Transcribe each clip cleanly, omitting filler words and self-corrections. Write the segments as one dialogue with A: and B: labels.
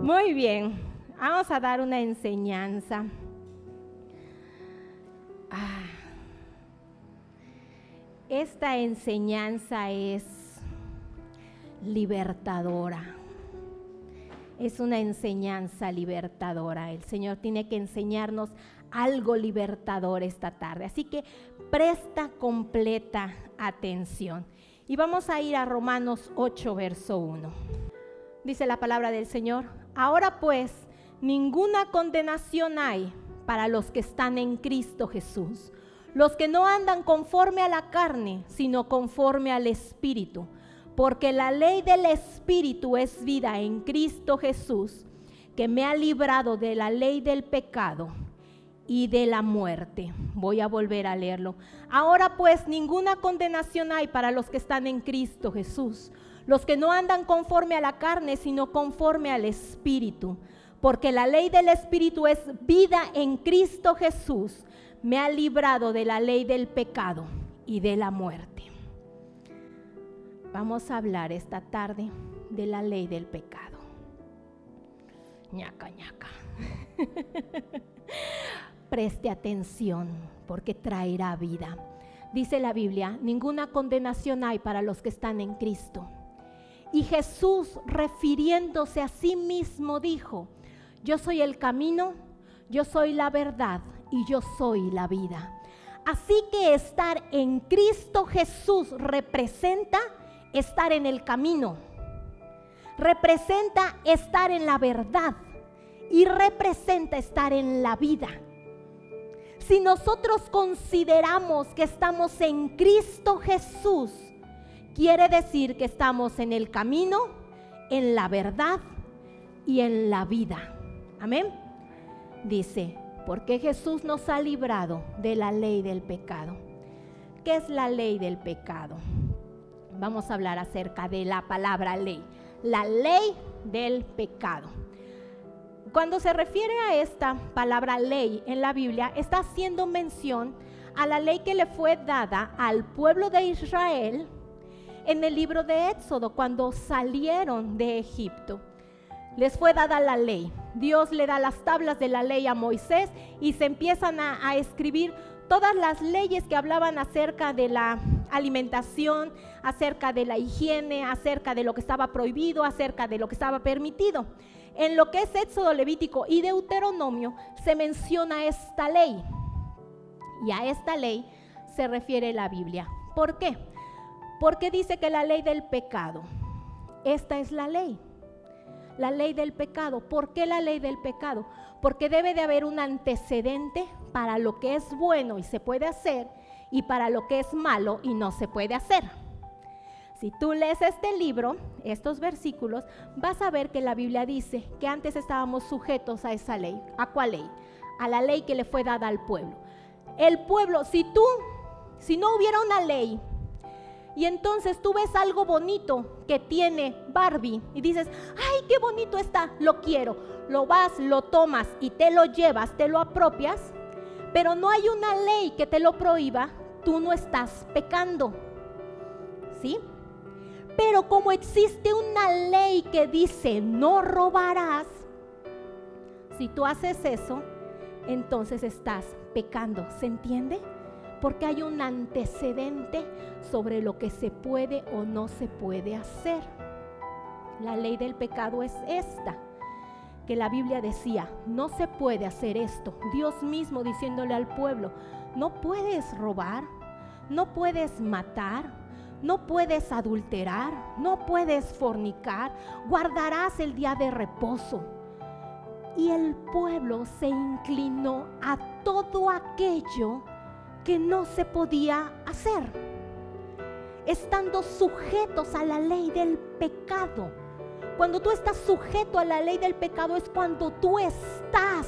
A: Muy bien, vamos a dar una enseñanza. Esta enseñanza es libertadora. Es una enseñanza libertadora. El Señor tiene que enseñarnos algo libertador esta tarde. Así que presta completa atención. Y vamos a ir a Romanos 8, verso 1. Dice la palabra del Señor: ahora pues, ninguna condenación hay para los que están en Cristo Jesús, los que no andan conforme a la carne, sino conforme al Espíritu. Porque la ley del Espíritu es vida en Cristo Jesús, que me ha librado de la ley del pecado y de la muerte. Voy a volver a leerlo. Ahora pues, ninguna condenación hay para los que están en Cristo Jesús, los que no andan conforme a la carne, sino conforme al Espíritu. Porque la ley del Espíritu es vida en Cristo Jesús, me ha librado de la ley del pecado y de la muerte. Vamos a hablar esta tarde de la ley del pecado. Ñaca, ñaca. Preste atención, porque traerá vida. Dice la Biblia: ninguna condenación hay para los que están en Cristo. Y Jesús, refiriéndose a sí mismo, dijo: yo soy el camino, yo soy la verdad y yo soy la vida. Así que estar en Cristo Jesús representa estar en el camino, representa estar en la verdad y representa estar en la vida. Si nosotros consideramos que estamos en Cristo Jesús, quiere decir que estamos en el camino, en la verdad y en la vida. Amén. Dice: porque Jesús nos ha librado de la ley del pecado. ¿Qué es la ley del pecado? Vamos a hablar acerca de la palabra ley. La ley del pecado. Cuando se refiere a esta palabra ley en la Biblia, está haciendo mención a la ley que le fue dada al pueblo de Israel en el libro de Éxodo, cuando salieron de Egipto. Les fue dada la ley. Dios le da las tablas de la ley a Moisés y se empiezan a escribir todas las leyes que hablaban acerca de la alimentación, acerca de la higiene, acerca de lo que estaba prohibido, acerca de lo que estaba permitido. En lo que es Éxodo, Levítico y Deuteronomio se menciona esta ley. Y a esta ley se refiere la Biblia. ¿Por qué? Porque dice que la ley del pecado, esta es la ley del pecado. ¿Por qué la ley del pecado? Porque debe de haber un antecedente para lo que es bueno y se puede hacer, y para lo que es malo y no se puede hacer. Si tú lees este libro, estos versículos, vas a ver que la Biblia dice que antes estábamos sujetos a esa ley. ¿A cuál ley? A la ley que le fue dada al pueblo. El pueblo, si no hubiera una ley, y entonces tú ves algo bonito que tiene Barbie y dices: ¡ay, qué bonito está! Lo quiero. Lo vas, lo tomas y te lo llevas, te lo apropias, pero no hay una ley que te lo prohíba, tú no estás pecando, ¿sí? Pero como existe una ley que dice no robarás, si tú haces eso, entonces estás pecando, ¿se entiende? Porque hay un antecedente sobre lo que se puede o no se puede hacer. La ley del pecado es esta, que la Biblia decía: no se puede hacer esto. Dios mismo diciéndole al pueblo: no puedes robar, no puedes matar, no puedes adulterar, no puedes fornicar, guardarás el día de reposo. Y el pueblo se inclinó a todo aquello que no se podía hacer, estando sujetos a la ley del pecado. Cuando tú estás sujeto a la ley del pecado es cuando tú estás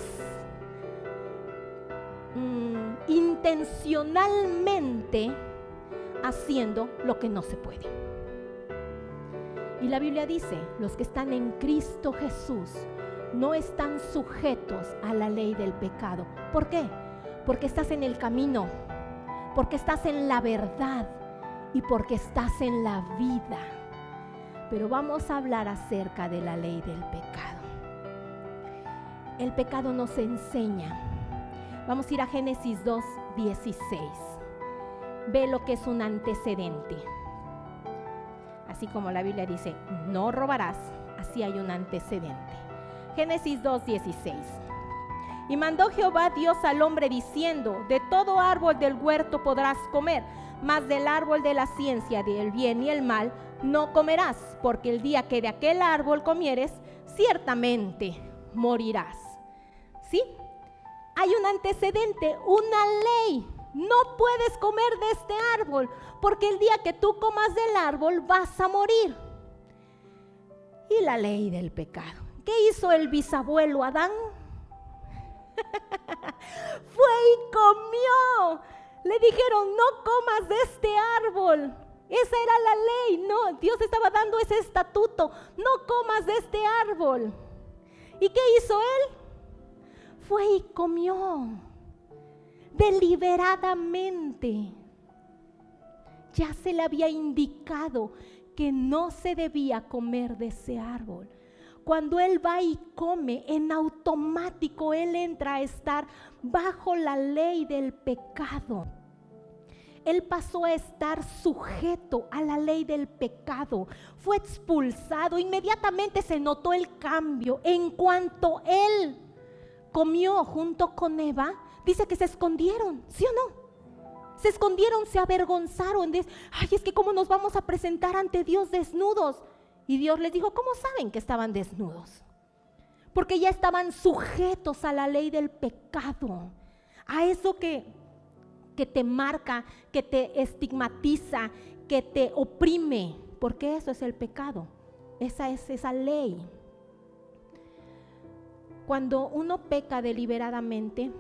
A: intencionalmente haciendo lo que no se puede. Y la Biblia dice: los que están en Cristo Jesús no están sujetos a la ley del pecado. ¿Por qué? Porque estás en el camino, porque estás en la verdad y porque estás en la vida. Pero vamos a hablar acerca de la ley del pecado. El pecado nos enseña. Vamos a ir a Génesis 2:16. Ve lo que es un antecedente. Así como la Biblia dice, no robarás, así hay un antecedente. Génesis 2:16. Y mandó Jehová Dios al hombre diciendo, de todo árbol del huerto podrás comer, mas del árbol de la ciencia del bien y el mal no comerás, porque el día que de aquel árbol comieres, ciertamente morirás. ¿Sí? Hay un antecedente, una ley. No puedes comer de este árbol, porque el día que tú comas del árbol vas a morir. Y la ley del pecado. ¿Qué hizo el bisabuelo Adán? Fue y comió. Le dijeron, no comas de este árbol. Esa era la ley. No, Dios estaba dando ese estatuto. No comas de este árbol. ¿Y qué hizo él? Fue y comió. Deliberadamente. Ya se le había indicado que no se debía comer de ese árbol. Cuando él va y come, en automático él entra a estar bajo la ley del pecado. Él pasó a estar sujeto a la ley del pecado. Fue expulsado. Inmediatamente se notó el cambio. En cuanto él comió junto con Eva, dice que se escondieron, ¿sí o no? Se escondieron, se avergonzaron. Ay, es que cómo nos vamos a presentar ante Dios desnudos. Y Dios les dijo, ¿cómo saben que estaban desnudos? Porque ya estaban sujetos a la ley del pecado, a eso que te marca, que te estigmatiza, que te oprime, porque eso es el pecado, esa es esa ley. Cuando uno peca deliberadamente,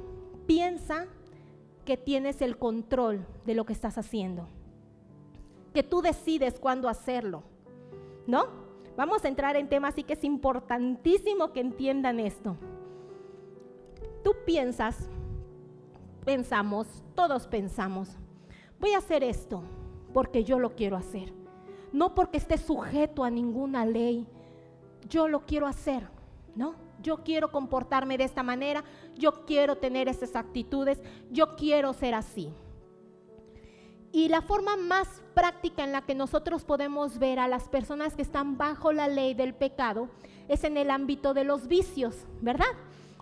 A: piensa que tienes el control de lo que estás haciendo, que tú decides cuándo hacerlo, ¿no? Vamos a entrar en temas, así que es importantísimo que entiendan esto. Tú pensamos, todos pensamos, voy a hacer esto porque yo lo quiero hacer, no porque esté sujeto a ninguna ley, yo lo quiero hacer, ¿no? Yo quiero comportarme de esta manera, yo quiero tener esas actitudes, yo quiero ser así. Y la forma más práctica en la que nosotros podemos ver a las personas que están bajo la ley del pecado es en el ámbito de los vicios, ¿verdad?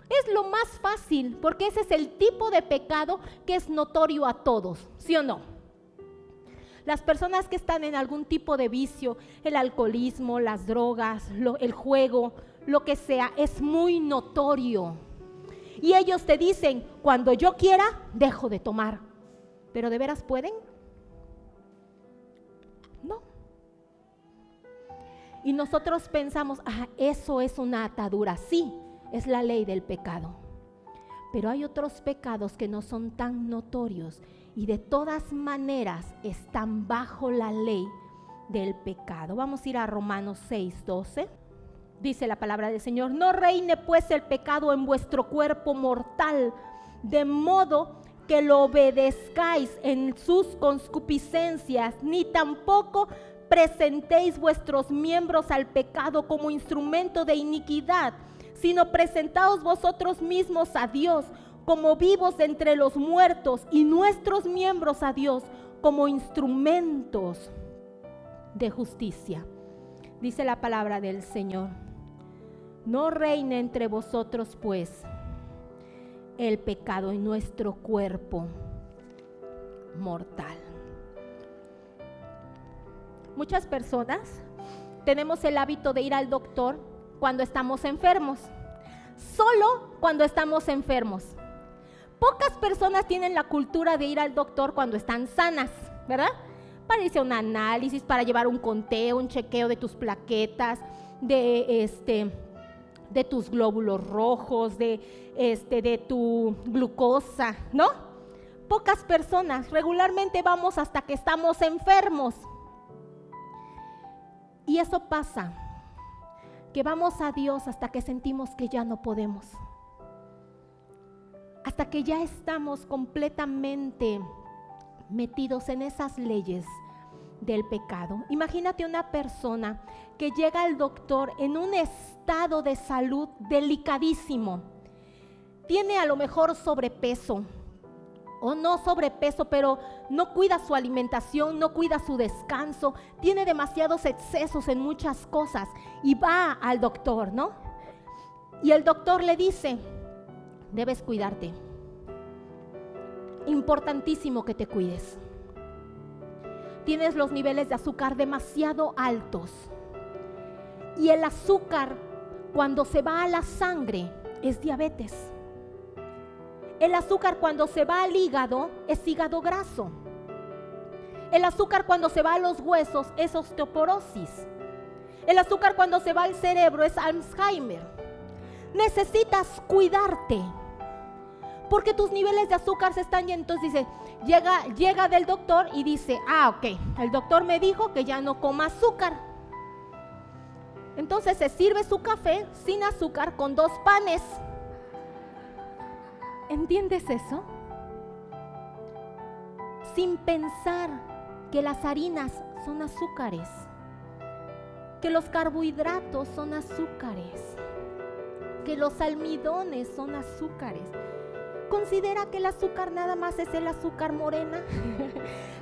A: Es lo más fácil, porque ese es el tipo de pecado que es notorio a todos, ¿sí o no? Las personas que están en algún tipo de vicio, el alcoholismo, las drogas, el juego, lo que sea, es muy notorio. Y ellos te dicen, cuando yo quiera, dejo de tomar. ¿Pero de veras pueden? No. Y nosotros pensamos, eso es una atadura. Sí, es la ley del pecado. Pero hay otros pecados que no son tan notorios y de todas maneras están bajo la ley del pecado. Vamos a ir a Romanos 6:12. Dice la palabra del Señor, no reine pues el pecado en vuestro cuerpo mortal, de modo que lo obedezcáis en sus concupiscencias, ni tampoco presentéis vuestros miembros al pecado como instrumento de iniquidad, sino presentaos vosotros mismos a Dios como vivos entre los muertos y nuestros miembros a Dios como instrumentos de justicia. Dice la palabra del Señor, no reine entre vosotros pues el pecado en nuestro cuerpo mortal. Muchas personas tenemos el hábito de ir al doctor cuando estamos enfermos, solo cuando estamos enfermos. Pocas personas tienen la cultura de ir al doctor cuando están sanas, ¿verdad? Para irse a un análisis, para llevar un conteo, un chequeo de tus plaquetas, de tus glóbulos rojos, de tu glucosa, ¿no? Pocas personas, regularmente vamos hasta que estamos enfermos. Y eso pasa, que vamos a Dios hasta que sentimos que ya no podemos. Hasta que ya estamos completamente metidos en esas leyes del pecado. Imagínate una persona que llega al doctor en un estado de salud delicadísimo, tiene a lo mejor sobrepeso, o no sobrepeso, pero no cuida su alimentación, no cuida su descanso, tiene demasiados excesos en muchas cosas y va al doctor, ¿no? Y el doctor le dice, debes cuidarte, importantísimo que te cuides. Tienes los niveles de azúcar demasiado altos y el azúcar cuando se va a la sangre es diabetes. El azúcar cuando se va al hígado es hígado graso. El azúcar cuando se va a los huesos es osteoporosis. El azúcar cuando se va al cerebro es Alzheimer. Necesitas cuidarte porque tus niveles de azúcar se están yendo. Entonces dice, llega del doctor y dice, ok, el doctor me dijo que ya no coma azúcar. Entonces se sirve su café sin azúcar con 2 panes. ¿Entiendes eso? Sin pensar que las harinas son azúcares, que los carbohidratos son azúcares, que los almidones son azúcares. Considera que el azúcar nada más es el azúcar morena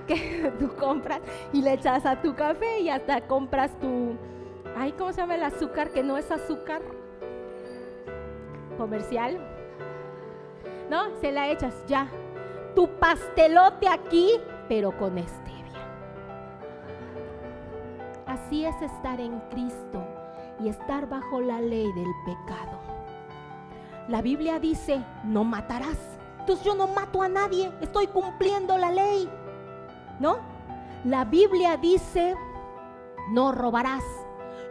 A: que tú compras y le echas a tu café y hasta compras tu, ¿cómo se llama el azúcar que no es azúcar comercial? ¿No? Se la echas ya. Tu pastelote aquí, pero con stevia. Así es estar en Cristo y estar bajo la ley del pecado. La Biblia dice, no matarás. Entonces yo no mato a nadie, estoy cumpliendo la ley, ¿no? La Biblia dice, no robarás.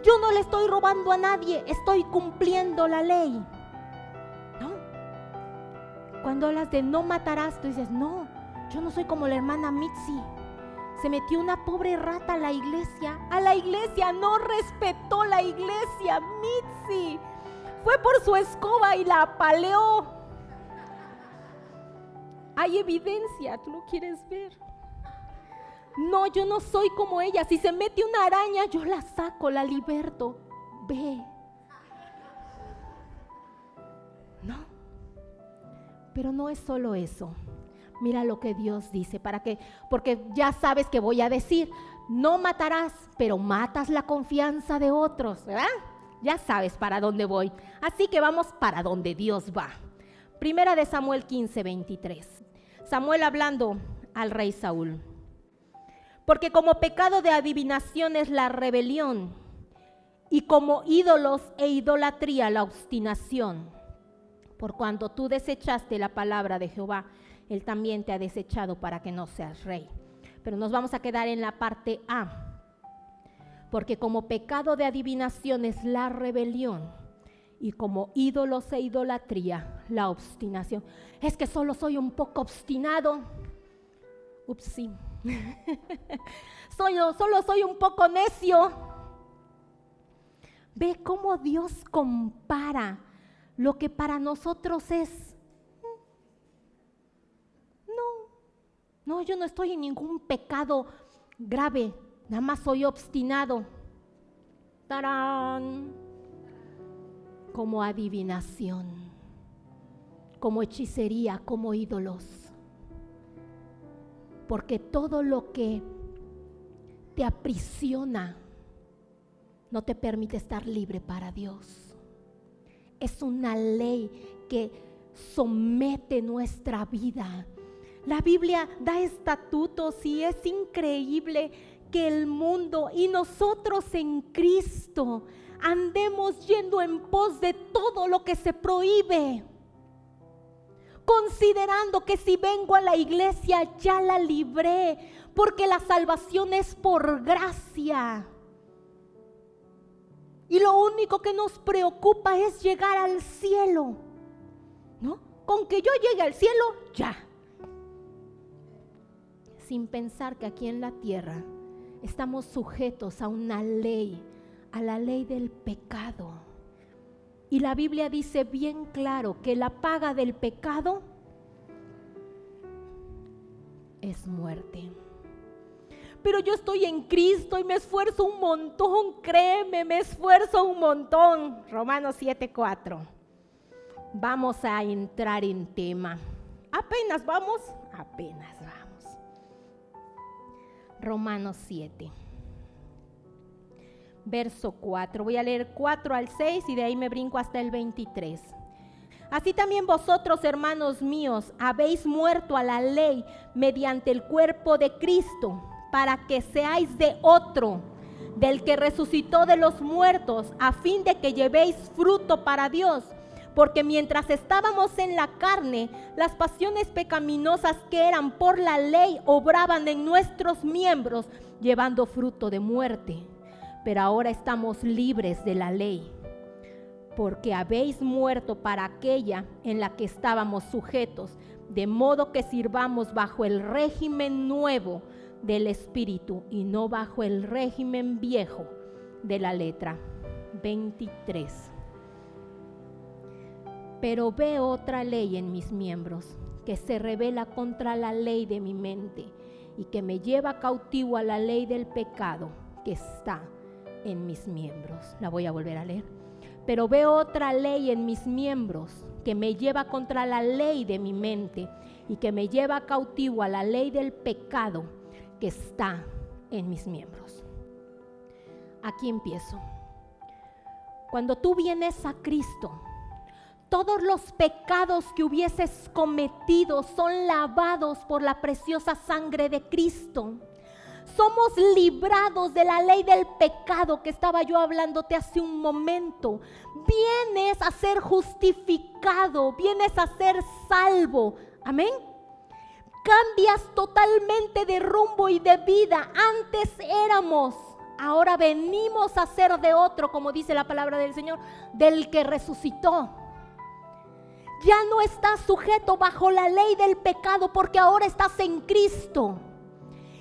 A: Yo no le estoy robando a nadie, estoy cumpliendo la ley. Cuando hablas de no matarás, tú dices, no, yo no soy como la hermana Mitzi. Se metió una pobre rata a la iglesia, no respetó la iglesia, Mitzi. Fue por su escoba y la apaleó. Hay evidencia, tú lo quieres ver. No, yo no soy como ella. Si se mete una araña, yo la saco, la liberto. Ve. No. Pero no es solo eso. Mira lo que Dios dice, porque ya sabes que voy a decir, no matarás, pero matas la confianza de otros, ¿verdad? Ya sabes para dónde voy. Así que vamos para donde Dios va. Primera de Samuel 15:23. Samuel hablando al rey Saúl. Porque como pecado de adivinación es la rebelión, y como ídolos e idolatría la obstinación. Por cuanto tú desechaste la palabra de Jehová, Él también te ha desechado para que no seas rey. Pero nos vamos a quedar en la parte A. Porque como pecado de adivinación es la rebelión, y como ídolos e idolatría la obstinación. Es que solo soy un poco obstinado. Upsí. Solo soy un poco necio. Ve cómo Dios compara lo que para nosotros es, no, yo no estoy en ningún pecado grave, nada más soy obstinado. ¡Tarán! Como adivinación, como hechicería, como ídolos. Porque todo lo que te aprisiona no te permite estar libre para Dios. Es una ley que somete nuestra vida. La Biblia da estatutos y es increíble que el mundo y nosotros en Cristo andemos yendo en pos de todo lo que se prohíbe, considerando que si vengo a la iglesia ya la libré, porque la salvación es por gracia. Y lo único que nos preocupa es llegar al cielo, ¿no? Con que yo llegue al cielo, ya. Sin pensar que aquí en la tierra estamos sujetos a una ley, a la ley del pecado. Y la Biblia dice bien claro que la paga del pecado es muerte. Pero yo estoy en Cristo y me esfuerzo un montón, créeme, me esfuerzo un montón. Romanos 7:4. Vamos a entrar en tema. Apenas vamos. Romanos 7. Verso 4. Voy a leer 4 al 6 y de ahí me brinco hasta el 23. Así también vosotros, hermanos míos, habéis muerto a la ley mediante el cuerpo de Cristo, para que seáis de otro, del que resucitó de los muertos, a fin de que llevéis fruto para Dios. Porque mientras estábamos en la carne, las pasiones pecaminosas que eran por la ley obraban en nuestros miembros, llevando fruto de muerte. Pero ahora estamos libres de la ley, porque habéis muerto para aquella en la que estábamos sujetos, de modo que sirvamos bajo el régimen nuevo del Espíritu y no bajo el régimen viejo de la letra. 23. Pero veo otra ley en mis miembros, que se rebela contra la ley de mi mente y que me lleva cautivo a la ley del pecado que está en mis miembros. La voy a volver a leer. Pero veo otra ley en mis miembros que me lleva contra la ley de mi mente y que me lleva cautivo a la ley del pecado que está en mis miembros. Aquí empiezo. Cuando tú vienes a Cristo, todos los pecados que hubieses cometido son lavados por la preciosa sangre de Cristo. Somos librados de la ley del pecado que estaba yo hablándote hace un momento. Vienes a ser justificado, vienes a ser salvo. Amén. Cambias totalmente de rumbo y de vida. Antes éramos, ahora venimos a ser de otro, como dice la palabra del Señor, del que resucitó. Ya no estás sujeto bajo la ley del pecado porque ahora estás en Cristo.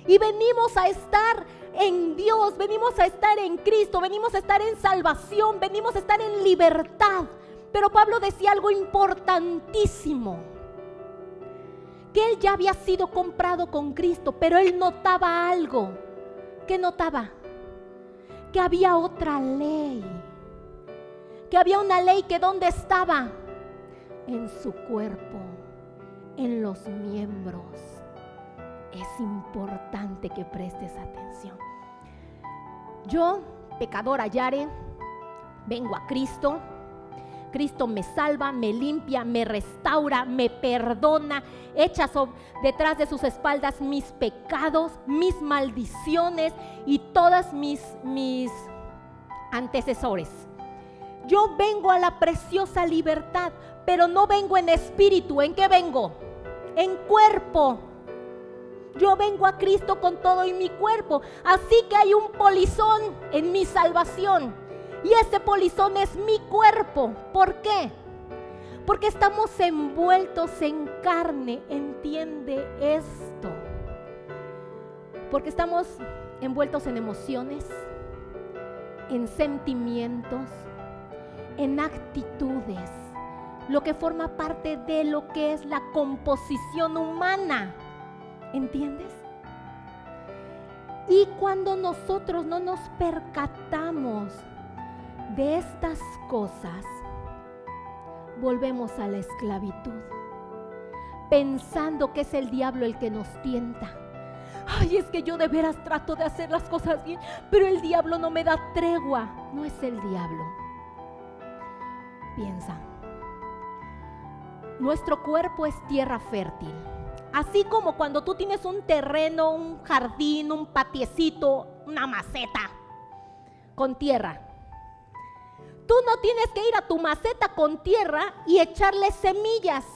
A: Y venimos a estar en Dios, venimos a estar en Cristo, venimos a estar en salvación, venimos a estar en libertad. Pero Pablo decía algo importantísimo, que él ya había sido comprado con Cristo, pero él notaba algo. ¿Qué notaba? Que había otra ley, que había una ley que ¿dónde estaba? En su cuerpo, en los miembros. Es importante que prestes atención. Yo, pecadora Yare, vengo a Cristo. Cristo me salva, me limpia, me restaura, me perdona, echa detrás de sus espaldas mis pecados, mis maldiciones y todas mis antecesores. Yo vengo a la preciosa libertad, pero no vengo en espíritu. ¿En qué vengo? En cuerpo. Yo vengo a Cristo con todo y mi cuerpo. Así que hay un polizón en mi salvación. Y ese polizón es mi cuerpo. ¿Por qué? Porque estamos envueltos en carne. Entiende esto. Porque estamos envueltos en emociones, en sentimientos, en actitudes. Lo que forma parte de lo que es la composición humana. ¿Entiendes? Y cuando nosotros no nos percatamos de estas cosas, volvemos a la esclavitud, pensando que es el diablo el que nos tienta. Ay, es que yo de veras trato de hacer las cosas bien, pero el diablo no me da tregua. No es el diablo. Piensa. Nuestro cuerpo es tierra fértil. Así como cuando tú tienes un terreno, un jardín, un patiecito, una maceta con tierra. Tú no tienes que ir a tu maceta con tierra y echarle semillas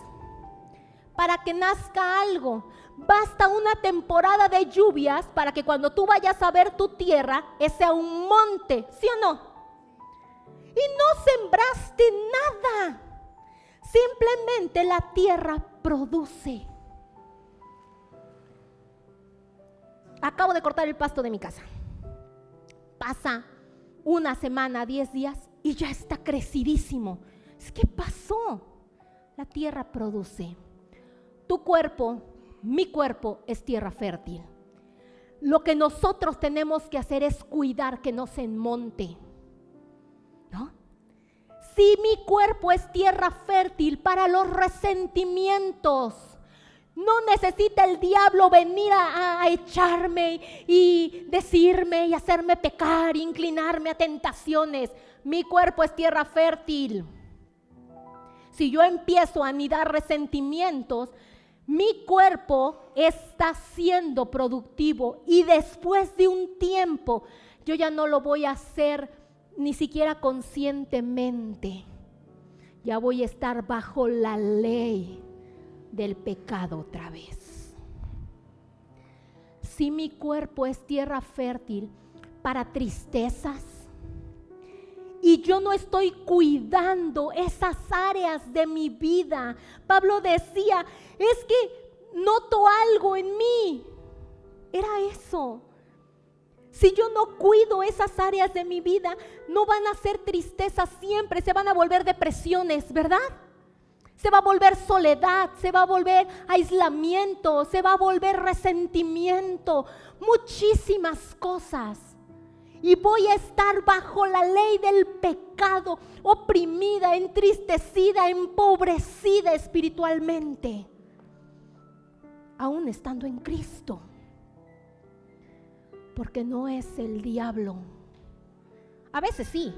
A: para que nazca algo. Basta una temporada de lluvias para que cuando tú vayas a ver tu tierra, sea un monte, ¿sí o no? Y no sembraste nada. Simplemente la tierra produce. Acabo de cortar el pasto de mi casa. Pasa una semana, 10 días y ya está crecidísimo. ¿Qué pasó? La tierra produce. Tu cuerpo, mi cuerpo es tierra fértil. Lo que nosotros tenemos que hacer es cuidar que no se enmonte, ¿no? Si mi cuerpo es tierra fértil para los resentimientos, no necesita el diablo venir a echarme y decirme y hacerme pecar, inclinarme a tentaciones. Mi cuerpo es tierra fértil. Si yo empiezo a anidar resentimientos, mi cuerpo está siendo productivo y después de un tiempo yo ya no lo voy a hacer ni siquiera conscientemente. Ya voy a estar bajo la ley del pecado otra vez. Si mi cuerpo es tierra fértil para tristezas y yo no estoy cuidando esas áreas de mi vida, Pablo decía, es que noto algo en mí. Era eso. Si yo no cuido esas áreas de mi vida, no van a ser tristezas siempre, se van a volver depresiones, ¿verdad? Se va a volver soledad, se va a volver aislamiento, se va a volver resentimiento, muchísimas cosas. Y voy a estar bajo la ley del pecado, oprimida, entristecida, empobrecida espiritualmente, aún estando en Cristo. Porque no es el diablo. A veces sí.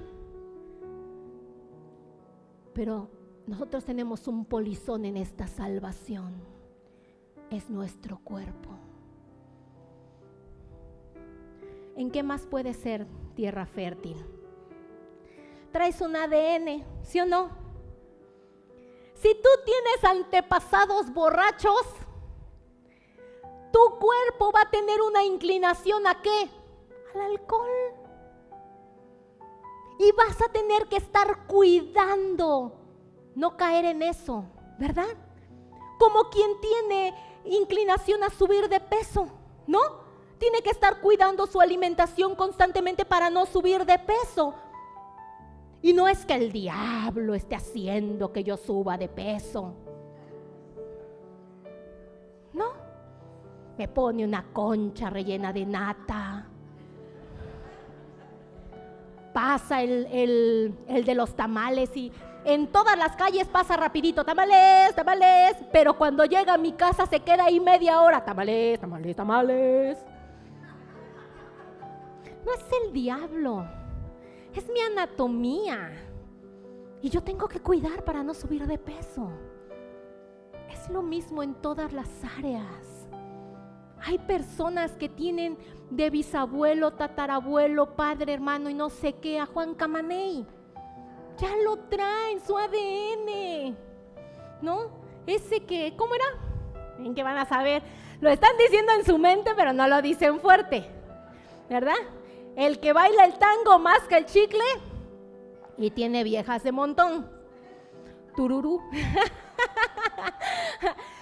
A: Pero nosotros tenemos un polizón en esta salvación. Es nuestro cuerpo. ¿En qué más puede ser tierra fértil? Traes un ADN, ¿sí o no? Si tú tienes antepasados borrachos, tu cuerpo va a tener una inclinación ¿a qué? Al alcohol. Y vas a tener que estar cuidando no caer en eso, ¿verdad? Como quien tiene inclinación a subir de peso, ¿no? Tiene que estar cuidando su alimentación constantemente para no subir de peso. Y no es que el diablo esté haciendo que yo suba de peso. No. Me pone una concha rellena de nata. Pasa el de los tamales y en todas las calles pasa rapidito, tamales, tamales. Pero cuando llega a mi casa se queda ahí media hora, tamales, tamales, tamales. No es el diablo, es mi anatomía. Y yo tengo que cuidar para no subir de peso. Es lo mismo en todas las áreas. Hay personas que tienen de bisabuelo, tatarabuelo, padre, hermano y no sé qué a Juan Camaney. Ya lo traen, su ADN, ¿no? Ese que, ¿cómo era? ¿En qué van a saber? Lo están diciendo en su mente, pero no lo dicen fuerte, ¿verdad? El que baila el tango masca el chicle y tiene viejas de montón. Tururú.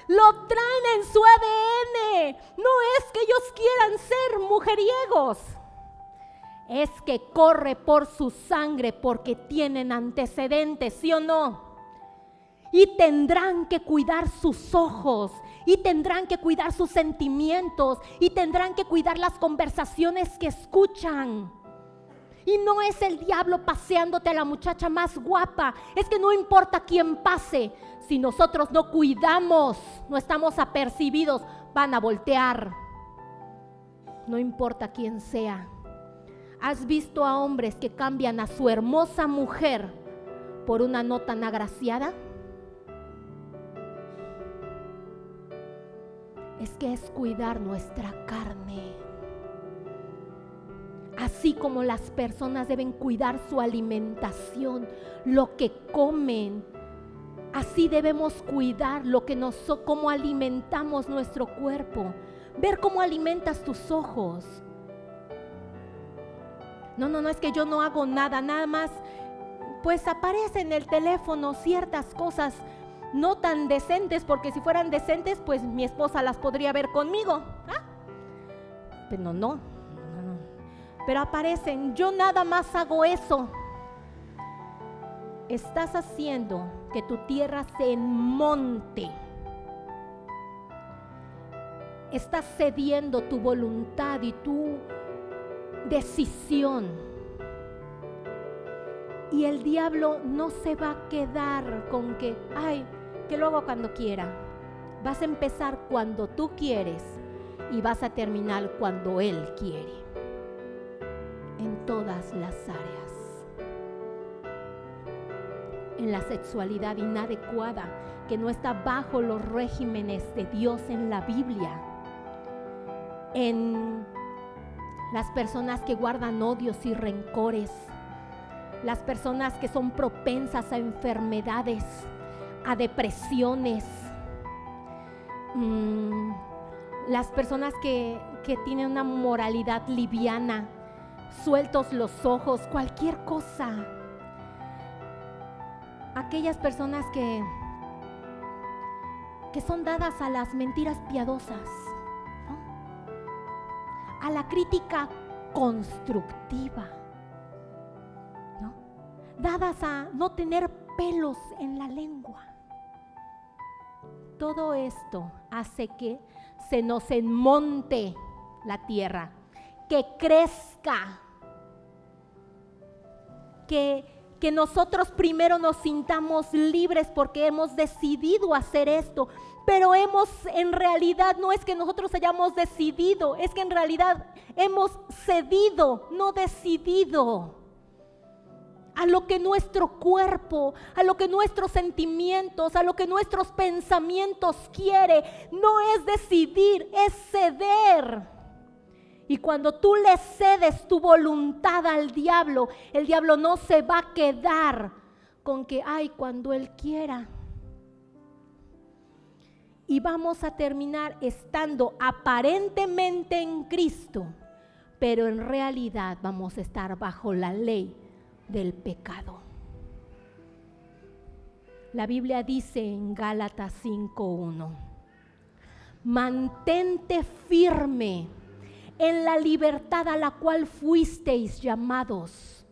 A: Lo traen en su ADN. No es que ellos quieran ser mujeriegos. Es que corre por su sangre porque tienen antecedentes, ¿sí o no? Y tendrán que cuidar sus ojos, y tendrán que cuidar sus sentimientos, y tendrán que cuidar las conversaciones que escuchan. Y no es el diablo paseándote a la muchacha más guapa. Es que no importa quién pase, si nosotros no cuidamos, no estamos apercibidos, van a voltear. No importa quién sea. ¿Has visto a hombres que cambian a su hermosa mujer por una no tan agraciada? Es que es cuidar nuestra carne. Así como las personas deben cuidar su alimentación, lo que comen, así debemos cuidar cómo alimentamos nuestro cuerpo. Ver cómo alimentas tus ojos. No, es que yo no hago nada más, pues aparece en el teléfono ciertas cosas no tan decentes, porque si fueran decentes, pues mi esposa las podría ver conmigo. Pero no. Pero aparecen, yo nada más hago eso. Estás haciendo que tu tierra se enmonte. Estás cediendo tu voluntad y tu decisión Y el diablo no se va a quedar con que, ay, que lo hago cuando quiera. Vas a empezar cuando tú quieres y vas a terminar cuando Él quiere. En todas las áreas. En la sexualidad inadecuada, que no está bajo los regímenes de Dios en la Biblia. En las personas que guardan odios y rencores. Las personas que son propensas a enfermedades, a depresiones. Las personas que tienen una moralidad liviana, sueltos los ojos, cualquier cosa. Aquellas personas que son dadas a las mentiras piadosas, ¿no? A la crítica constructiva, ¿no? Dadas a no tener pelos en la lengua. Todo esto hace que se nos enmonte la tierra, que crezca, que nosotros primero nos sintamos libres porque hemos decidido hacer esto, pero en realidad no es que nosotros hayamos decidido, es que en realidad hemos cedido, no decidido, a lo que nuestro cuerpo, a lo que nuestros sentimientos, a lo que nuestros pensamientos quiere. No es decidir, es ceder. Y cuando tú le cedes tu voluntad al diablo, el diablo no se va a quedar con que, ay, cuando él quiera. Y vamos a terminar estando aparentemente en Cristo, pero en realidad vamos a estar bajo la ley del pecado. La Biblia dice en Gálatas 5:1, mantente firme en la libertad a la cual fuisteis llamados.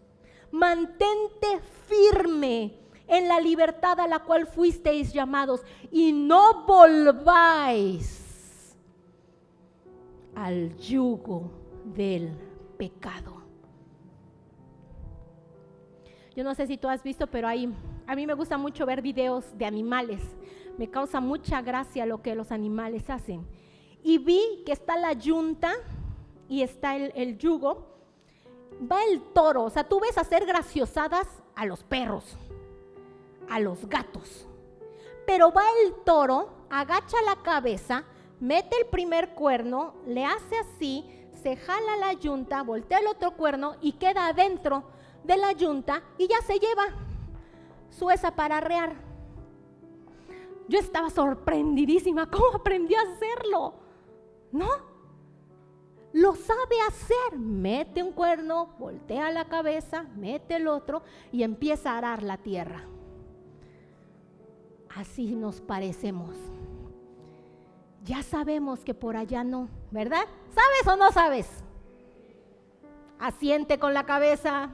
A: Mantente firme en la libertad a la cual fuisteis llamados y no volváis al yugo del pecado. Yo no sé si tú has visto, pero a mí me gusta mucho ver videos de animales. Me causa mucha gracia lo que los animales hacen. Y vi que está la yunta y está el yugo. Va el toro, o sea, tú ves hacer graciosadas a los perros, a los gatos. Pero va el toro, agacha la cabeza, mete el primer cuerno, le hace así, se jala la yunta, voltea el otro cuerno y queda adentro de la yunta y ya se lleva su esa para arrear. Yo estaba sorprendidísima, ¿cómo aprendió a hacerlo? ¿No? Lo sabe hacer, mete un cuerno, voltea la cabeza, mete el otro y empieza a arar la tierra. Así nos parecemos. Ya sabemos que por allá no, ¿verdad? ¿Sabes o no sabes? Asiente con la cabeza.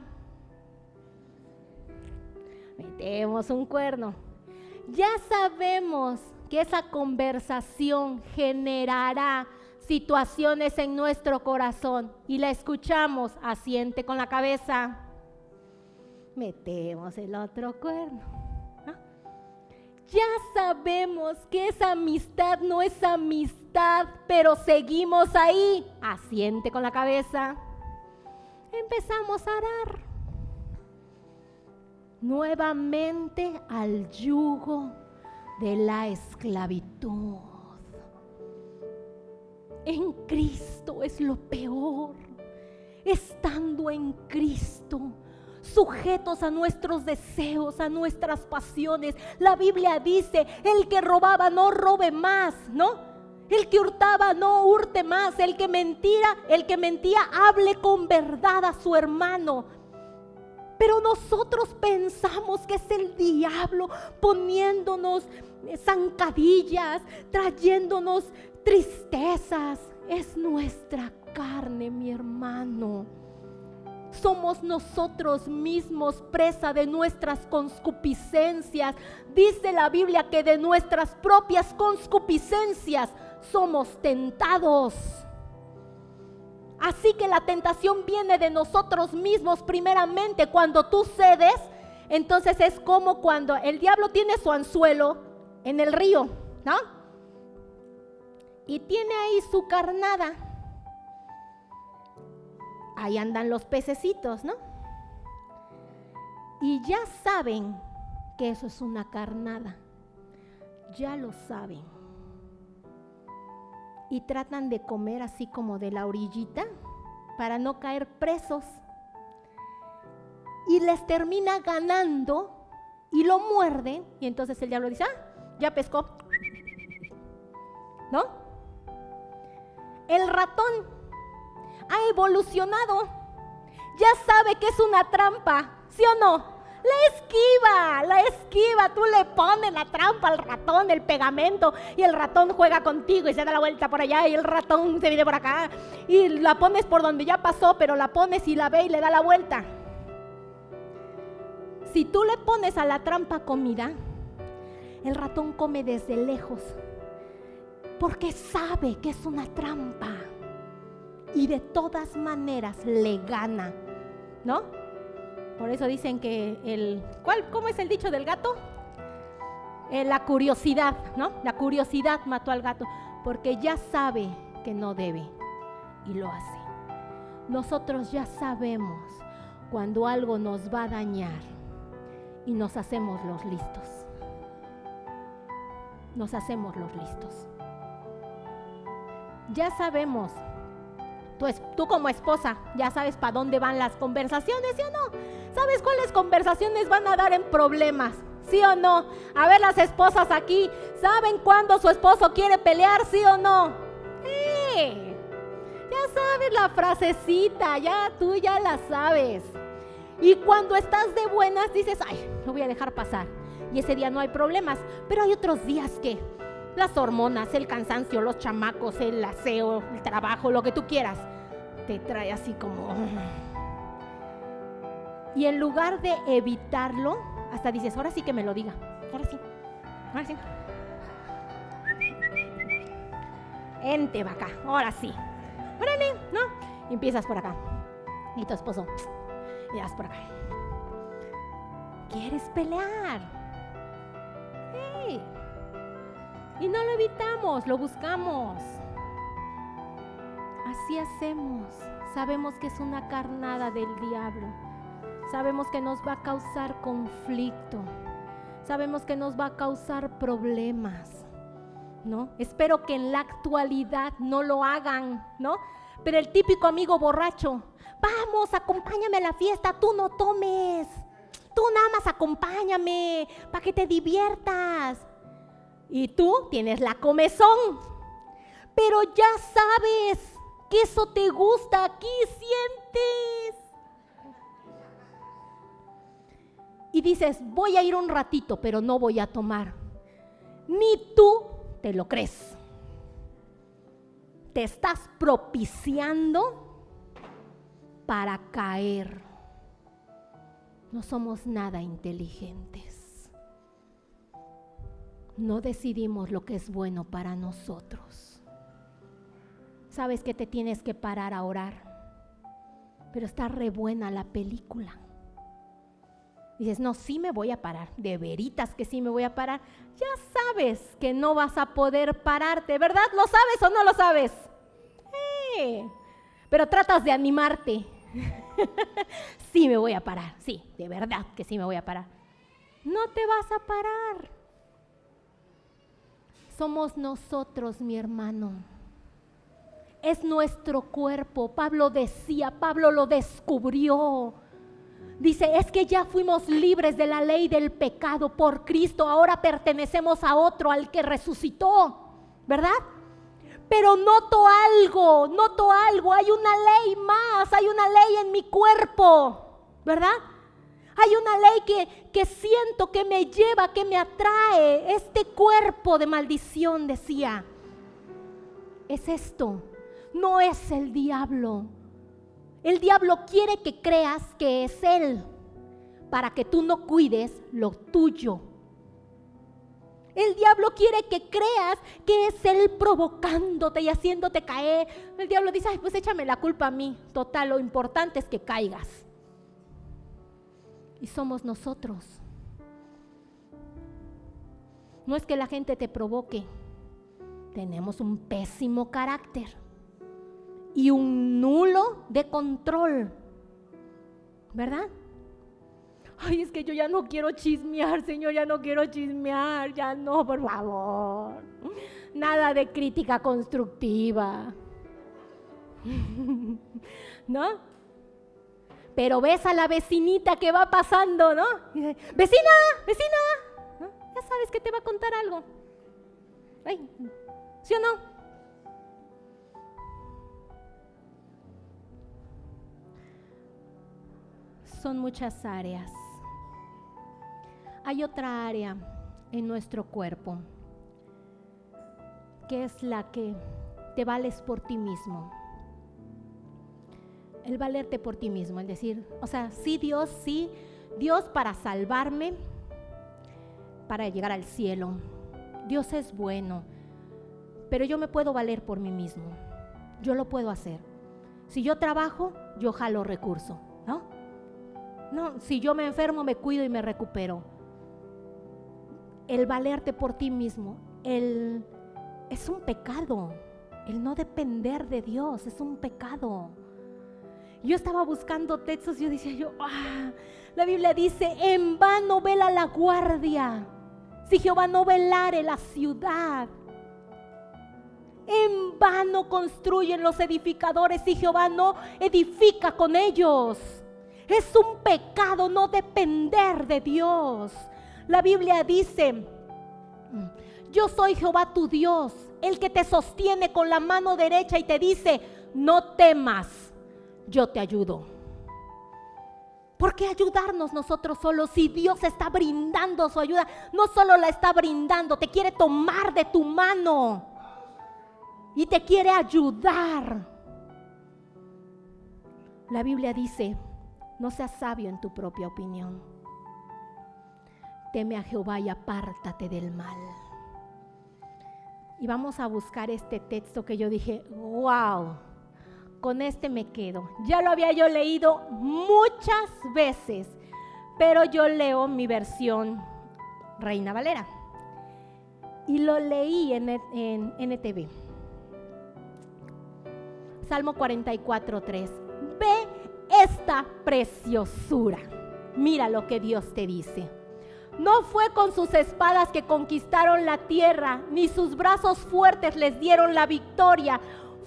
A: Metemos un cuerno. Ya sabemos que esa conversación generará situaciones en nuestro corazón y la escuchamos, asiente con la cabeza. Metemos el otro cuerno. ¿No? Ya sabemos que esa amistad no es amistad, pero seguimos ahí, asiente con la cabeza. Empezamos a arar. Nuevamente al yugo de la esclavitud. En Cristo es lo peor. Estando en Cristo, sujetos a nuestros deseos, a nuestras pasiones. La Biblia dice, el que robaba no robe más, ¿no? El que hurtaba no hurte más. El que mentía hable con verdad a su hermano. Pero nosotros pensamos que es el diablo poniéndonos zancadillas, trayéndonos tristezas. Es nuestra carne, mi hermano. Somos nosotros mismos presa de nuestras concupiscencias. Dice la Biblia que de nuestras propias concupiscencias somos tentados. Así que la tentación viene de nosotros mismos primeramente. Cuando tú cedes, entonces es como cuando el diablo tiene su anzuelo en el río, ¿no? Y tiene ahí su carnada. Ahí andan los pececitos, ¿no? Y ya saben que eso es una carnada. Ya lo saben. Y tratan de comer así como de la orillita para no caer presos. Y les termina ganando y lo muerden. Y entonces el diablo dice, ya pescó, ¿no? El ratón ha evolucionado. Ya sabe que es una trampa, ¿sí o no? La esquiva, tú le pones la trampa al ratón, el pegamento, y el ratón juega contigo y se da la vuelta por allá y el ratón se viene por acá y la pones por donde ya pasó, pero la pones y la ve y le da la vuelta. Si tú le pones a la trampa comida, el ratón come desde lejos porque sabe que es una trampa y de todas maneras le gana, ¿no? Por eso dicen que ¿cómo es el dicho del gato? La curiosidad, ¿no? La curiosidad mató al gato, porque ya sabe que no debe y lo hace. Nosotros ya sabemos cuando algo nos va a dañar y nos hacemos los listos. Nos hacemos los listos. Ya sabemos. Tú como esposa, ya sabes para dónde van las conversaciones, ¿sí o no? ¿Sabes cuáles conversaciones van a dar en problemas? ¿Sí o no? A ver, las esposas aquí, ¿saben cuándo su esposo quiere pelear? ¿Sí o no? Ya sabes la frasecita, tú ya la sabes. Y cuando estás de buenas dices, lo voy a dejar pasar. Y ese día no hay problemas, pero hay otros días que las hormonas, el cansancio, los chamacos, el aseo, el trabajo, lo que tú quieras, te trae así como... Y en lugar de evitarlo, hasta dices, ahora sí que me lo diga. Ahora sí. Ente va acá, ahora sí. Órale, ¿no? Y empiezas por acá. Y tu esposo, y vas por acá. ¿Quieres pelear? Y no lo evitamos, lo buscamos. Así hacemos. Sabemos que es una carnada del diablo. Sabemos que nos va a causar conflicto. Sabemos que nos va a causar problemas, ¿no? Espero que en la actualidad no lo hagan, ¿no? Pero el típico amigo borracho, vamos, acompáñame a la fiesta, tú no tomes. Tú nada más acompáñame para que te diviertas. Y tú tienes la comezón, pero ya sabes que eso te gusta, aquí sientes. Y dices, voy a ir un ratito, pero no voy a tomar. Ni tú te lo crees. Te estás propiciando para caer. No somos nada inteligentes. No decidimos lo que es bueno para nosotros. Sabes que te tienes que parar a orar, pero está re buena la película. Dices, no, sí me voy a parar, de veritas que sí me voy a parar. Ya sabes que no vas a poder pararte, ¿verdad? ¿Lo sabes o no lo sabes? Pero tratas de animarte. Sí me voy a parar, sí, de verdad que sí me voy a parar. No te vas a parar. Somos nosotros, mi hermano. Es nuestro cuerpo. Pablo decía, Pablo lo descubrió. Dice, es que ya fuimos libres de la ley del pecado por Cristo, ahora pertenecemos a otro, al que resucitó, ¿verdad? Pero noto algo, hay una ley más, hay una ley en mi cuerpo, ¿verdad? Hay una ley que siento, que me lleva, que me atrae, este cuerpo de maldición, decía. Es esto, no es el diablo. El diablo quiere que creas que es él, para que tú no cuides lo tuyo. El diablo quiere que creas que es él provocándote y haciéndote caer. El diablo dice, ay, pues échame la culpa a mí. Total, lo importante es que caigas. Y somos nosotros. No es que la gente te provoque. Tenemos un pésimo carácter y un nulo de control, ¿verdad? Ay, es que yo ya no quiero chismear, Señor, ya no quiero chismear, ya no, por favor. Nada de crítica constructiva. ¿No? Pero ves a la vecinita que va pasando, ¿no? Y dice, vecina, vecina, ¿no? Ya sabes que te va a contar algo. Ay, ¿sí o no? Son muchas áreas. Hay otra área en nuestro cuerpo que es la que te vales por ti mismo. El valerte por ti mismo, es decir, o sea, sí Dios para salvarme, para llegar al cielo. Dios es bueno, pero yo me puedo valer por mí mismo. Yo lo puedo hacer. Si yo trabajo, yo jalo recurso, ¿no? No, si yo me enfermo, me cuido y me recupero. El valerte por ti mismo, es un pecado. El no depender de Dios es un pecado. Yo estaba buscando textos y yo decía la Biblia dice, en vano vela la guardia, si Jehová no velare la ciudad. En vano construyen los edificadores, si Jehová no edifica con ellos. Es un pecado no depender de Dios. La Biblia dice, yo soy Jehová tu Dios, el que te sostiene con la mano derecha y te dice, no temas, yo te ayudo. ¿Por qué ayudarnos nosotros solos si Dios está brindando su ayuda? No solo la está brindando, te quiere tomar de tu mano y te quiere ayudar. La Biblia dice, no seas sabio en tu propia opinión. Teme a Jehová y apártate del mal. Y vamos a buscar este texto que yo dije, wow, con este me quedo. Ya lo había yo leído muchas veces, pero yo leo mi versión Reina Valera. Y lo leí en NTV. Salmo 44:3. Ve esta preciosura. Mira lo que Dios te dice. No fue con sus espadas que conquistaron la tierra, ni sus brazos fuertes les dieron la victoria.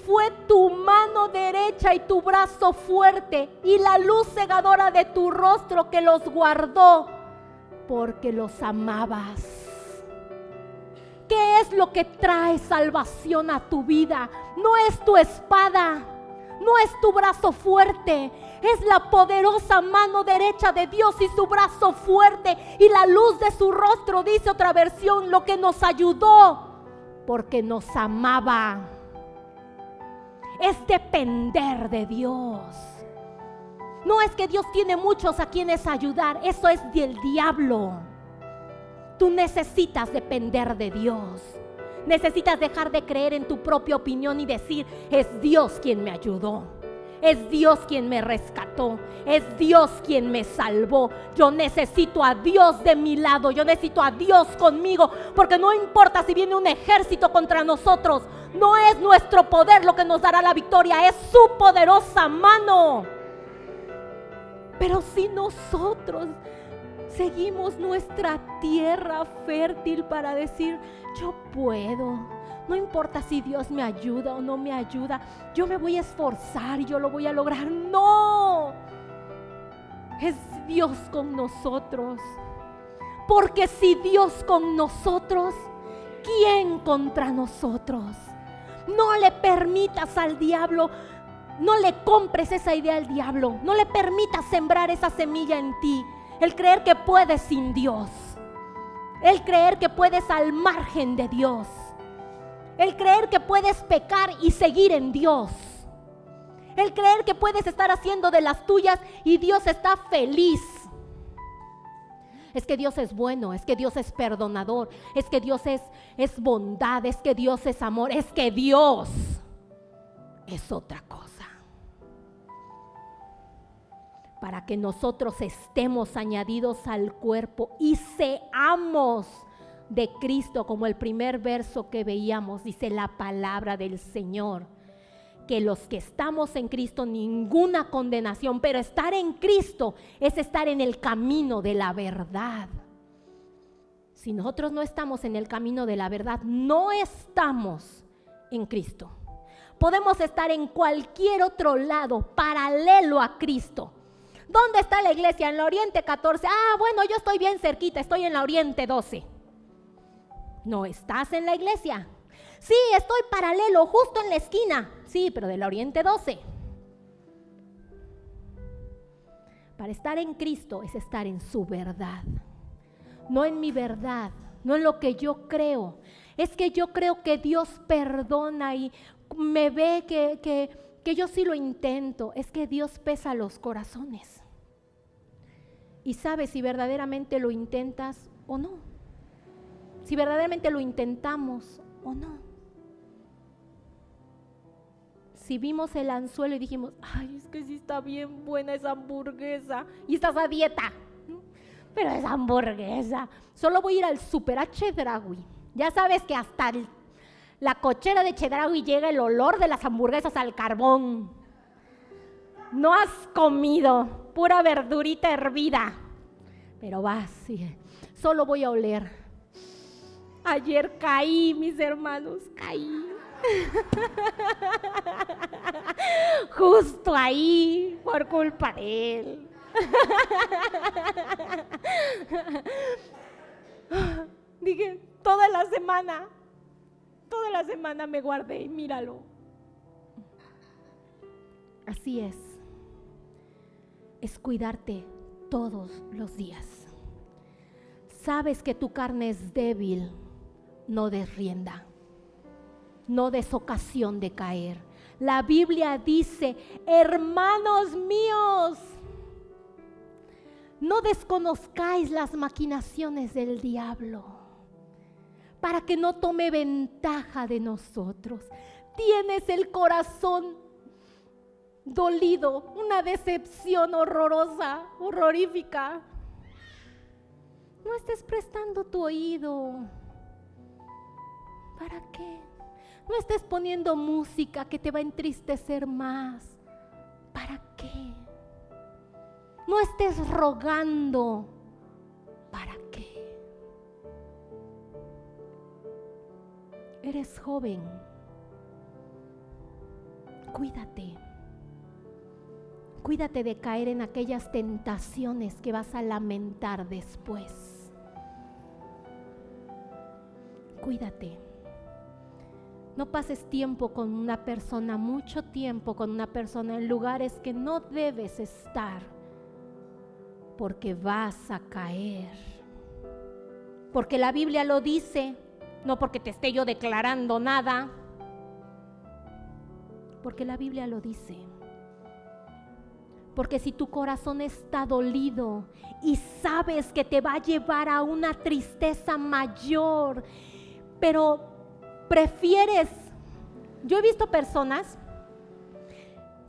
A: Fue tu mano derecha y tu brazo fuerte y la luz cegadora de tu rostro que los guardó, porque los amabas. ¿Qué es lo que trae salvación a tu vida? No es tu espada, no es tu brazo fuerte, es la poderosa mano derecha de Dios y su brazo fuerte y la luz de su rostro, dice otra versión, lo que nos ayudó, porque nos amaba. Es depender de Dios. No es que Dios tiene muchos a quienes ayudar, eso es del diablo. Tú necesitas depender de Dios. Necesitas dejar de creer en tu propia opinión y decir, es Dios quien me ayudó. Es Dios quien me rescató. Es Dios quien me salvó. Yo necesito a Dios de mi lado. Yo necesito a Dios conmigo. Porque no importa si viene un ejército contra nosotros. No es nuestro poder lo que nos dará la victoria. Es su poderosa mano. Pero si nosotros seguimos nuestra tierra fértil para decir, yo puedo. No importa si Dios me ayuda o no me ayuda, yo me voy a esforzar y yo lo voy a lograr. No, es Dios con nosotros. Porque si Dios con nosotros, ¿quién contra nosotros? No le permitas al diablo, no le compres esa idea al diablo. No le permitas sembrar esa semilla en ti. El creer que puedes sin Dios. El creer que puedes al margen de Dios. El creer que puedes pecar y seguir en Dios. El creer que puedes estar haciendo de las tuyas y Dios está feliz. Es que Dios es bueno, es que Dios es perdonador, es que Dios es bondad, es que Dios es amor, es que Dios es otra cosa. Para que nosotros estemos añadidos al cuerpo y seamos de Cristo, como el primer verso que veíamos, dice la palabra del Señor, que los que estamos en Cristo, ninguna condenación, pero estar en Cristo es estar en el camino de la verdad. Si nosotros no estamos en el camino de la verdad, no estamos en Cristo. Podemos estar en cualquier otro lado paralelo a Cristo. ¿Dónde está la iglesia? En la Oriente 14. Bueno, yo estoy bien cerquita, estoy en la Oriente 12. No estás en la iglesia. Sí, estoy paralelo, justo en la esquina. Sí, pero de la Oriente 12. Para estar en Cristo es estar en su verdad. No en mi verdad, no en lo que yo creo. Es que yo creo que Dios perdona y me ve que yo sí lo intento. Es que Dios pesa los corazones y sabe si verdaderamente lo intentas o no, si verdaderamente lo intentamos o no. Si vimos el anzuelo y dijimos, ay, es que sí está bien buena esa hamburguesa, y estás a dieta, pero esa hamburguesa, solo voy a ir al Super Chedraui. Ya sabes que hasta la cochera de Chedraui llega el olor de las hamburguesas al carbón. No has comido pura verdurita hervida, pero vas, sí, solo voy a oler. Ayer caí, mis hermanos, caí. Justo ahí, por culpa de él. Dije, toda la semana me guardé y míralo. Así es cuidarte todos los días. Sabes que tu carne es débil, no des rienda, no des ocasión de caer. La Biblia dice, hermanos míos, no desconozcáis las maquinaciones del diablo, para que no tome ventaja de nosotros. Tienes el corazón dolido, una decepción horrorosa, horrorífica. No estés prestando tu oído. ¿Para qué? No estés poniendo música que te va a entristecer más. ¿Para qué? No estés rogando. ¿Para qué? Eres joven. Cuídate. Cuídate de caer en aquellas tentaciones que vas a lamentar después. Cuídate. No pases tiempo con una persona, mucho tiempo con una persona en lugares que no debes estar, porque vas a caer. Porque la Biblia lo dice, no porque te esté yo declarando nada, porque la Biblia lo dice. Porque si tu corazón está dolido y sabes que te va a llevar a una tristeza mayor, pero prefieres, yo he visto personas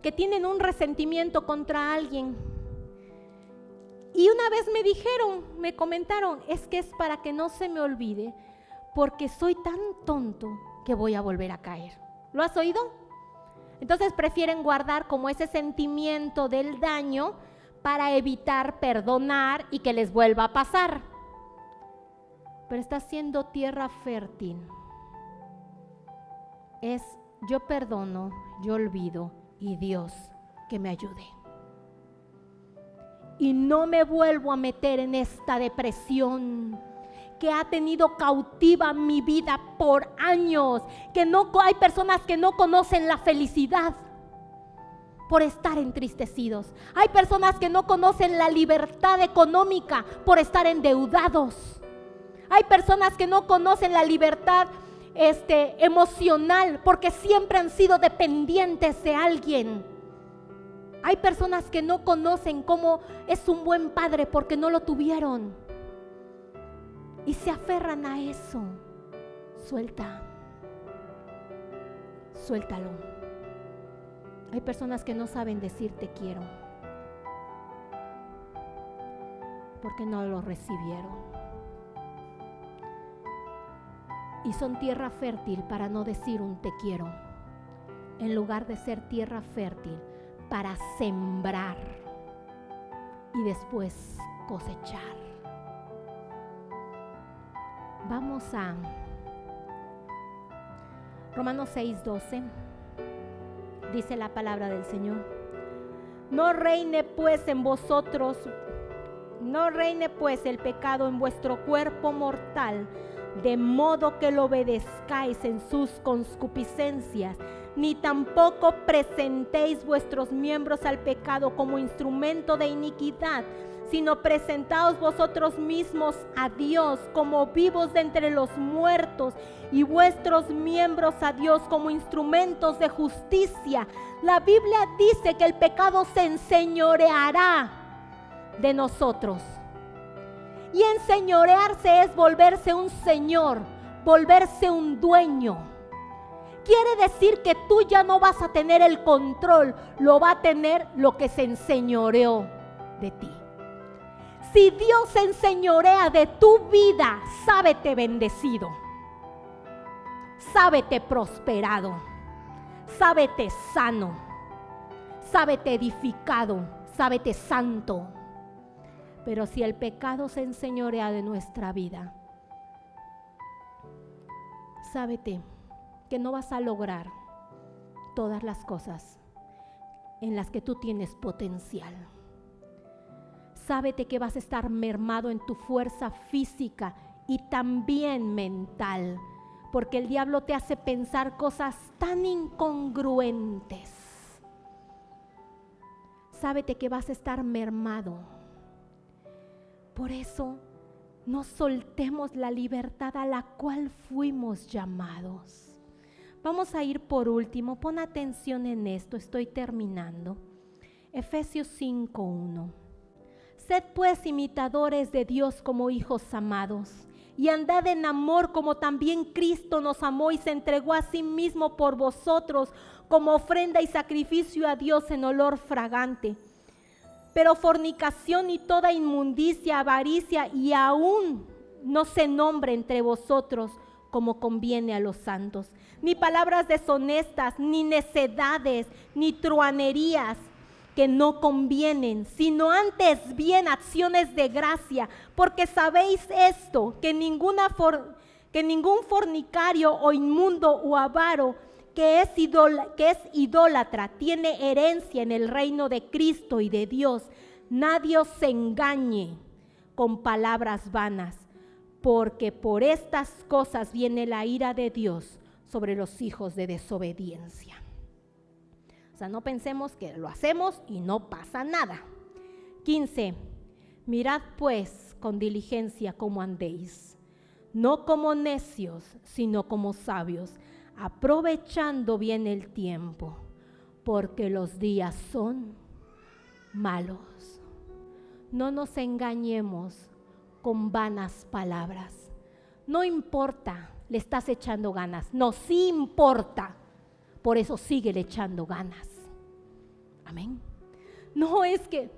A: que tienen un resentimiento contra alguien y una vez me comentaron, es que es para que no se me olvide, porque soy tan tonto que voy a volver a caer. ¿Lo has oído? Entonces prefieren guardar como ese sentimiento del daño para evitar perdonar y que les vuelva a pasar. Pero está siendo tierra fértil. Es yo perdono, yo olvido y Dios que me ayude. Y no me vuelvo a meter en esta depresión que ha tenido cautiva mi vida por años, que no hay personas que no conocen la felicidad por estar entristecidos. Hay personas que no conocen la libertad económica por estar endeudados. Hay personas que no conocen la libertad emocional porque siempre han sido dependientes de alguien. Hay personas que no conocen cómo es un buen padre porque no lo tuvieron. y se aferran a eso, suéltalo. Hay personas que no saben decir te quiero porque no lo recibieron. Y son tierra fértil para no decir un te quiero, en lugar de ser tierra fértil para sembrar y después cosechar. Vamos a Romanos 6:12. Dice la palabra del Señor: no reine pues el pecado en vuestro cuerpo mortal, de modo que lo obedezcáis en sus concupiscencias, ni tampoco presentéis vuestros miembros al pecado como instrumento de iniquidad, sino presentaos vosotros mismos a Dios como vivos de entre los muertos, y vuestros miembros a Dios como instrumentos de justicia. La Biblia dice que el pecado se enseñoreará de nosotros. Y enseñorearse es volverse un señor, volverse un dueño. Quiere decir que tú ya no vas a tener el control, lo va a tener lo que se enseñoreó de ti. Si Dios se enseñorea de tu vida, sábete bendecido, sábete prosperado, sábete sano, sábete edificado, sábete santo. Pero si el pecado se enseñorea de nuestra vida, sábete que no vas a lograr todas las cosas en las que tú tienes potencial. Sábete que vas a estar mermado en tu fuerza física y también mental, porque el diablo te hace pensar cosas tan incongruentes. Sábete que vas a estar mermado. Por eso, no soltemos la libertad a la cual fuimos llamados. Vamos a ir por último, pon atención en esto, estoy terminando. Efesios 5:1. Sed pues imitadores de Dios como hijos amados, y andad en amor como también Cristo nos amó y se entregó a sí mismo por vosotros como ofrenda y sacrificio a Dios en olor fragante. Pero fornicación y toda inmundicia, avaricia y aún no se nombre entre vosotros como conviene a los santos, ni palabras deshonestas, ni necedades, ni truanerías que no convienen, sino antes bien acciones de gracia, porque sabéis esto, que ningún fornicario o inmundo o avaro que es idólatra tiene herencia en el reino de Cristo y de Dios. Nadie os engañe con palabras vanas, porque por estas cosas viene la ira de Dios sobre los hijos de desobediencia. O sea, no pensemos que lo hacemos y no pasa nada. 15. Mirad pues con diligencia cómo andéis, no como necios, sino como sabios, aprovechando bien el tiempo, porque los días son malos. No nos engañemos con vanas palabras. No importa, le estás echando ganas. No, sí importa. Por eso síguele echando ganas. Amén. No es que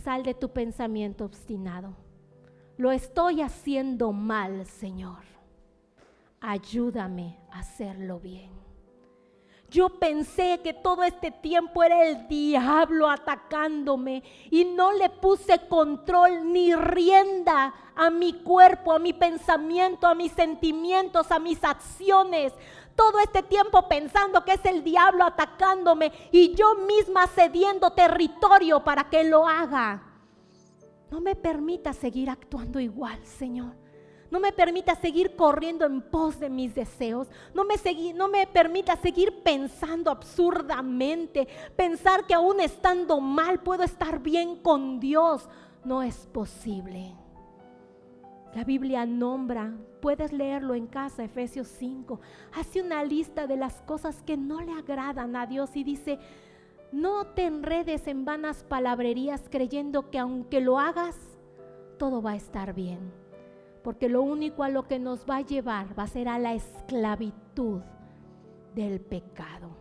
A: sal de tu pensamiento obstinado. Lo estoy haciendo mal, Señor. Ayúdame a hacerlo bien. Yo pensé que todo este tiempo era el diablo atacándome y no le puse control ni rienda a mi cuerpo, a mi pensamiento, a mis sentimientos, a mis acciones. Todo este tiempo pensando que es el diablo atacándome y yo misma cediendo territorio para que lo haga. No me permita seguir actuando igual, Señor. No me permita seguir corriendo en pos de mis deseos. No me permita seguir pensando absurdamente. Pensar que aún estando mal puedo estar bien con Dios. No es posible. La Biblia nombra, puedes leerlo en casa, Efesios 5. Hace una lista de las cosas que no le agradan a Dios y dice: no te enredes en vanas palabrerías creyendo que aunque lo hagas, todo va a estar bien. porque lo único a lo que nos va a llevar va a ser a la esclavitud del pecado.